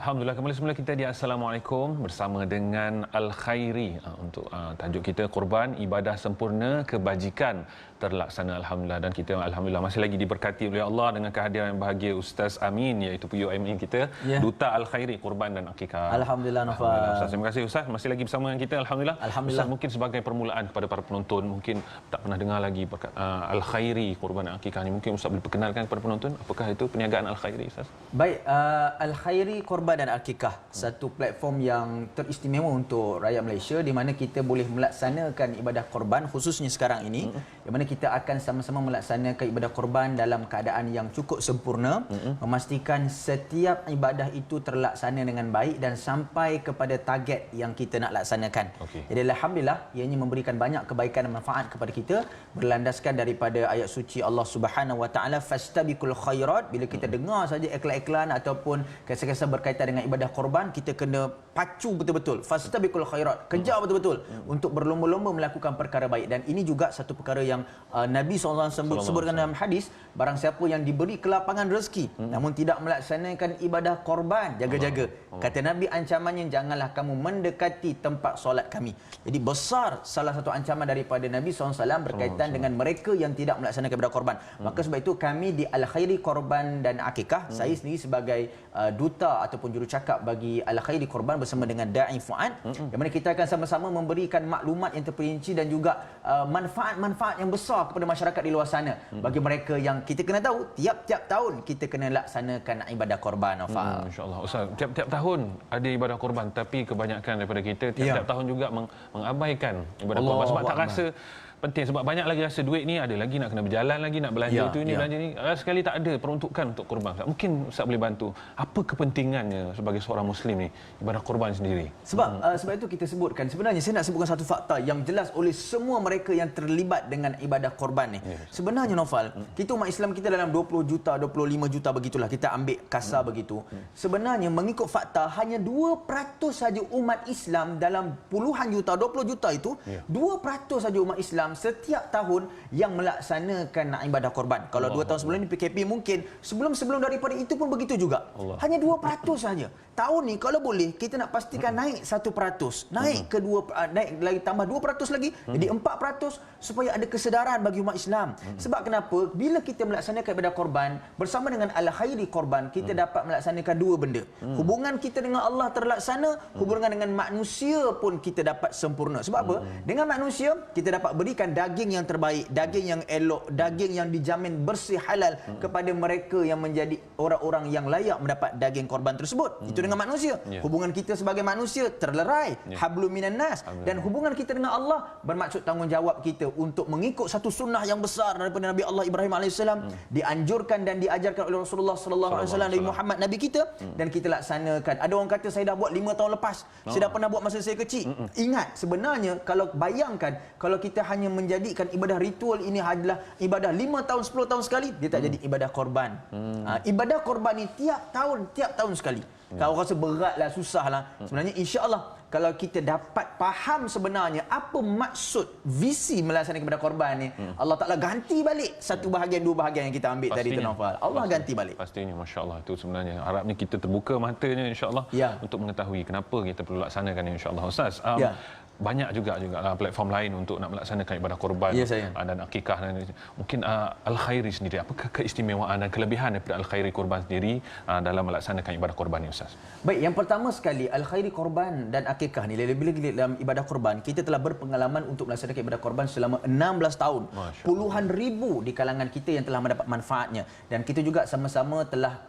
Alhamdulillah, kembali semula kita di Assalamualaikum bersama dengan Al-Khairi untuk tajuk kita Korban Ibadah Sempurna Kebajikan terlaksana Alhamdulillah, dan kita Alhamdulillah masih lagi diberkati oleh Allah dengan kehadiran yang bahagia Ustaz Amin, iaitu PUMA kita, Duta Al-Khairi Korban dan Akikah. Alhamdulillah Nafal. Ustaz, terima kasih Ustaz masih lagi bersama dengan kita. Alhamdulillah. Alhamdulillah. Ustaz, mungkin sebagai permulaan kepada para penonton mungkin tak pernah dengar lagi Al-Khairi Korban dan Akikah ni, mungkin Ustaz boleh perkenalkan kepada penonton apakah itu perniagaan Al-Khairi, Ustaz? Baik, Al-Khairi Korban dan Akikah, satu platform yang teristimewa untuk rakyat Malaysia di mana kita boleh melaksanakan ibadah korban khususnya sekarang ini, di mana kita akan sama-sama melaksanakan ibadah korban dalam keadaan yang cukup sempurna, memastikan setiap ibadah itu terlaksana dengan baik dan sampai kepada target yang kita nak laksanakan. Jadi alhamdulillah, ianya memberikan banyak kebaikan dan manfaat kepada kita berlandaskan daripada ayat suci Allah Subhanahu Wa Taala, fastabiqul khairat. Bila kita dengar saja iklan-iklan ataupun kisah-kisah berkaitan dengan ibadah korban, kita kena pacu betul-betul, fastabiqul khairat, kejar betul-betul untuk berlomba-lomba melakukan perkara baik. Dan ini juga satu perkara yang Nabi SAW sebutkan dalam hadis, barang siapa yang diberi kelapangan rezeki namun tidak melaksanakan ibadah korban, jaga-jaga. Kata Nabi, ancamannya janganlah kamu mendekati tempat solat kami. Jadi besar salah satu ancaman daripada Nabi SAW berkaitan dengan mereka yang tidak melaksanakan ibadah korban. Maka sebab itu kami di Al-Khairi Korban dan Akikah, saya sendiri sebagai duta ataupun jurucakap bagi Al-Khairi Korban bersama dengan Da'i Fuad, yang mana kita akan sama-sama memberikan maklumat yang terperinci dan juga manfaat-manfaat yang besar kepada masyarakat di luar sana. Bagi mereka yang kita kena tahu, tiap-tiap tahun kita kena laksanakan ibadah korban. InsyaAllah. Ustaz, tiap-tiap tahun ada ibadah korban, tapi kebanyakan daripada kita tiap-tiap tahun juga mengabaikan ibadah korban sebab tak rasa penting, sebab banyak lagi rasa duit ni ada lagi nak kena berjalan lagi, nak belanja tu ini belanja ni, sekali tak ada peruntukan untuk korban. Mungkin Ustaz boleh bantu apa kepentingannya sebagai seorang muslim ni ibadah korban sendiri? Sebab itu kita sebutkan, sebenarnya saya nak sebutkan satu fakta yang jelas oleh semua mereka yang terlibat dengan ibadah korban ni. Sebenarnya Naufal, kita umat Islam kita dalam 20 juta, 25 juta begitulah, kita ambil kasar begitu. Sebenarnya mengikut fakta hanya 2% saja umat Islam dalam puluhan juta, 20 juta itu 2% saja umat Islam setiap tahun yang melaksanakan ibadah korban. Kalau 2 tahun sebelum ni PKP, mungkin sebelum daripada itu pun begitu juga. Hanya 2% saja. Tahun ni kalau boleh kita nak pastikan naik 1%, naik ke 2, naik lagi tambah 2% lagi, jadi 4% supaya ada kesedaran bagi umat Islam. Sebab kenapa? Bila kita melaksanakan ibadah korban bersama dengan Al-Khairi Korban, kita dapat melaksanakan dua benda. Hubungan kita dengan Allah terlaksana, hubungan dengan manusia pun kita dapat sempurna. Sebab apa? Dengan manusia kita dapat berikan daging yang terbaik, daging yang elok, daging yang dijamin bersih halal kepada mereka yang menjadi orang-orang yang layak mendapat daging korban tersebut. Itu dengan manusia. Hubungan kita sebagai manusia terlerai, hablum minan nas, dan hubungan kita dengan Allah bermaksud tanggungjawab kita untuk mengikut satu sunnah yang besar daripada Nabi Allah Ibrahim AS, dianjurkan dan diajarkan oleh Rasulullah SAW, Nabi Muhammad Nabi kita, dan kita laksanakan. Ada orang kata saya dah buat 5 tahun lepas, saya dah pernah buat masa saya kecil. Ingat, sebenarnya kalau bayangkan kalau kita hanya menjadikan ibadah ritual ini adalah ibadah 5 tahun 10 tahun sekali, dia tak jadi ibadah korban. Ibadah korban ni tiap tahun sekali. Kalau rasa beratlah, susahlah, sebenarnya insya-Allah kalau kita dapat faham sebenarnya apa maksud visi melaksanakan ibadah korban ni, Allah Taala ganti balik satu bahagian, dua bahagian yang kita ambil tadi tu, Naufal. Allah ganti balik. Pastinya, masya-Allah. Itu sebenarnya harapnya kita terbuka matanya insya-Allah untuk mengetahui kenapa kita perlu laksanakan insya-Allah. Ustaz, banyak juga platform lain untuk nak melaksanakan ibadah korban dan akikah. Mungkin Al-Khairi sendiri, apakah keistimewaan dan kelebihan daripada Al-Khairi Korban sendiri dalam melaksanakan ibadah korban ini, Ustaz? Baik, yang pertama sekali, Al-Khairi Korban dan Akikah ni, lebih-lebih dalam ibadah korban, kita telah berpengalaman untuk melaksanakan ibadah korban selama 16 tahun. Puluhan ribu di kalangan kita yang telah mendapat manfaatnya. Dan kita juga sama-sama telah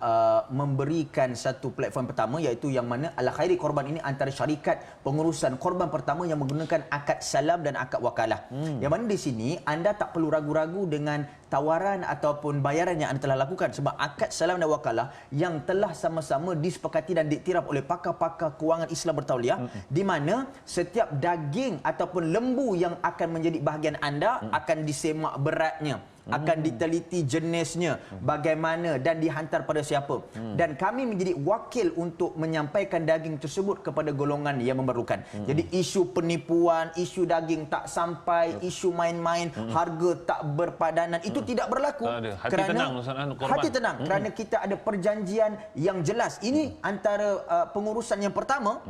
memberikan satu platform pertama, iaitu yang mana Al-Khairi Korban ini antara syarikat pengurusan korban pertama yang menggunakan akad salam dan akad wakalah. Yang mana di sini anda tak perlu ragu-ragu dengan tawaran ataupun bayaran yang anda telah lakukan, sebab akad salam dan wakalah yang telah sama-sama disepakati dan diiktiraf oleh pakar-pakar kewangan Islam bertauliah, di mana setiap daging ataupun lembu yang akan menjadi bahagian anda akan disemak beratnya. akan diteliti jenisnya, bagaimana dan dihantar pada siapa. Dan kami menjadi wakil untuk menyampaikan daging tersebut kepada golongan yang memerlukan. Jadi isu penipuan, isu daging tak sampai, isu main-main, harga tak berpadanan, itu tidak berlaku. Hati Kerana tenang, korban. hati tenang kerana kita ada perjanjian yang jelas. Ini antara pengurusan yang pertama,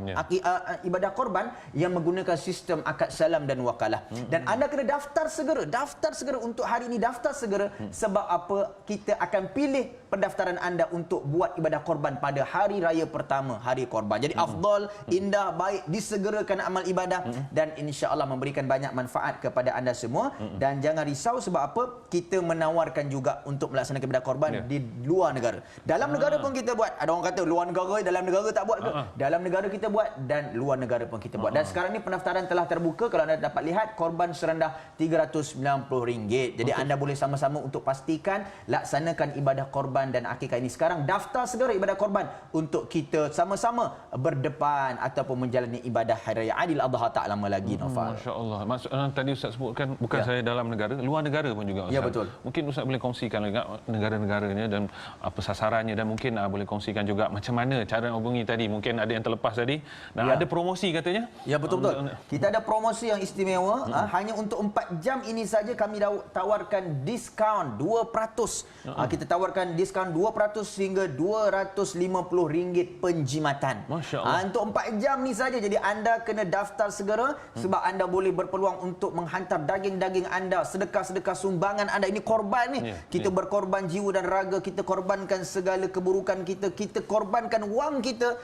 ibadah korban yang menggunakan sistem akad salam dan wakalah. Dan anda kena daftar segera untuk hari ini, daftar segera. Sebab apa? Kita akan pilih pendaftaran anda untuk buat ibadah korban pada hari raya pertama, hari korban. Jadi afdal, indah, baik, disegerakan amal ibadah dan insya-Allah memberikan banyak manfaat kepada anda semua. Dan jangan risau, sebab apa? Kita menawarkan juga untuk melaksanakan ibadah korban di luar negara. Dalam negara pun kita buat. Ada orang kata luar negara, dalam negara tak buat ke? Dalam negara kita buat dan luar negara pun kita buat. Dan sekarang ni pendaftaran telah terbuka. Kalau anda dapat lihat, korban serendah RM390. Jadi anda boleh sama-sama untuk pastikan laksanakan ibadah korban dan akikah ini sekarang. Daftar segera ibadah korban untuk kita sama-sama berdepan ataupun menjalani ibadah Hari Raya Aidil Adha tak lama lagi, Noval. Masya-Allah. Maksud tadi Ustaz sebutkan bukan saya dalam negara, luar negara pun juga, Ustaz. Ya, betul. Mungkin Ustaz boleh kongsikan juga negara-negaranya dan apa sasarannya, dan mungkin boleh kongsikan juga macam mana cara hubungi tadi. Mungkin ada yang terlepas tadi. Dan ada promosi katanya. Ya, betul-betul. Kita ada promosi yang istimewa. Hanya untuk 4 jam ini saja kami tawarkan diskaun 2%. Kita tawarkan diskaun 2% hingga RM250 penjimatan. Masya-Allah. Untuk 4 jam ni saja. Jadi anda kena daftar segera sebab anda boleh berpeluang untuk menghantar daging-daging anda, sedekah-sedekah sumbangan anda. Ini korban ni. Kita berkorban jiwa dan raga, kita korbankan segala keburukan kita, kita korbankan wang kita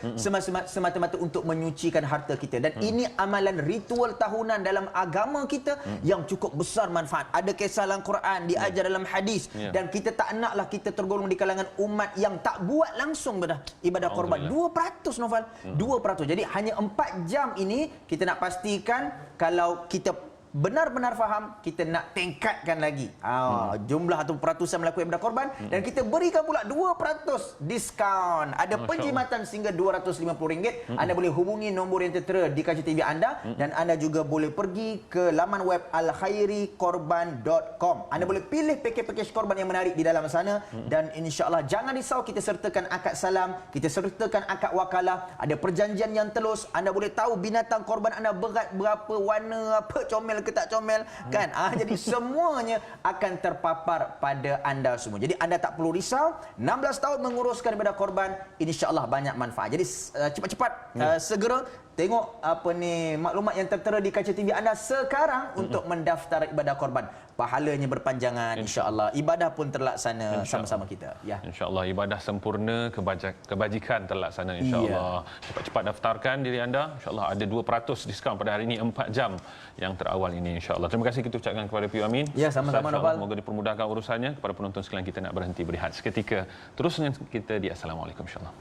semata-mata untuk menyucikan harta kita. Dan ini amalan ritual tahunan dalam agama kita yang cukup besar manfaat. Ada kisah dalam Quran, diajar dalam hadis, dan kita tak naklah kita tergolong di kalangan umat yang tak buat langsung ibadah korban. 2%, Noval. 2%. Jadi hanya 4 jam ini kita nak pastikan kalau kita benar-benar faham, kita nak tingkatkan lagi jumlah atau peratusan melakukan ibadah korban, dan kita berikan pula 2% diskaun. Ada penjimatan sehingga RM250. Anda boleh hubungi nombor yang tertera di kaca TV anda, dan anda juga boleh pergi ke laman web alkhairikorban.com. Anda boleh pilih pakej-pakej korban yang menarik di dalam sana, dan insya-Allah jangan risau, kita sertakan akad salam, kita sertakan akad wakalah, ada perjanjian yang telus. Anda boleh tahu binatang korban anda berat berapa, warna apa, comel ke tak comel, kan? Jadi semuanya akan terpapar pada anda semua. Jadi anda tak perlu risau. 16 tahun menguruskan ibadah korban, insya-Allah banyak manfaat. Jadi cepat-cepat segera tengok maklumat yang tertera di kaca TV anda sekarang untuk mendaftar ibadah korban. Pahalanya berpanjangan, insya-Allah. Ibadah pun terlaksana sama-sama kita. Ya. Insya-Allah ibadah sempurna, kebajikan terlaksana, insya-Allah. Cepat-cepat daftarkan diri anda. Insya-Allah ada 2% diskaun pada hari ini 4 jam yang terawal ini, insya-Allah. Terima kasih kita ucapkan kepada Puan Amin. Ya, sama-sama, Noval. Semoga dipermudahkan urusannya. Kepada penonton sekalian, kita nak berhenti berehat seketika. Terus dengan kita di Assalamualaikum, insya-Allah.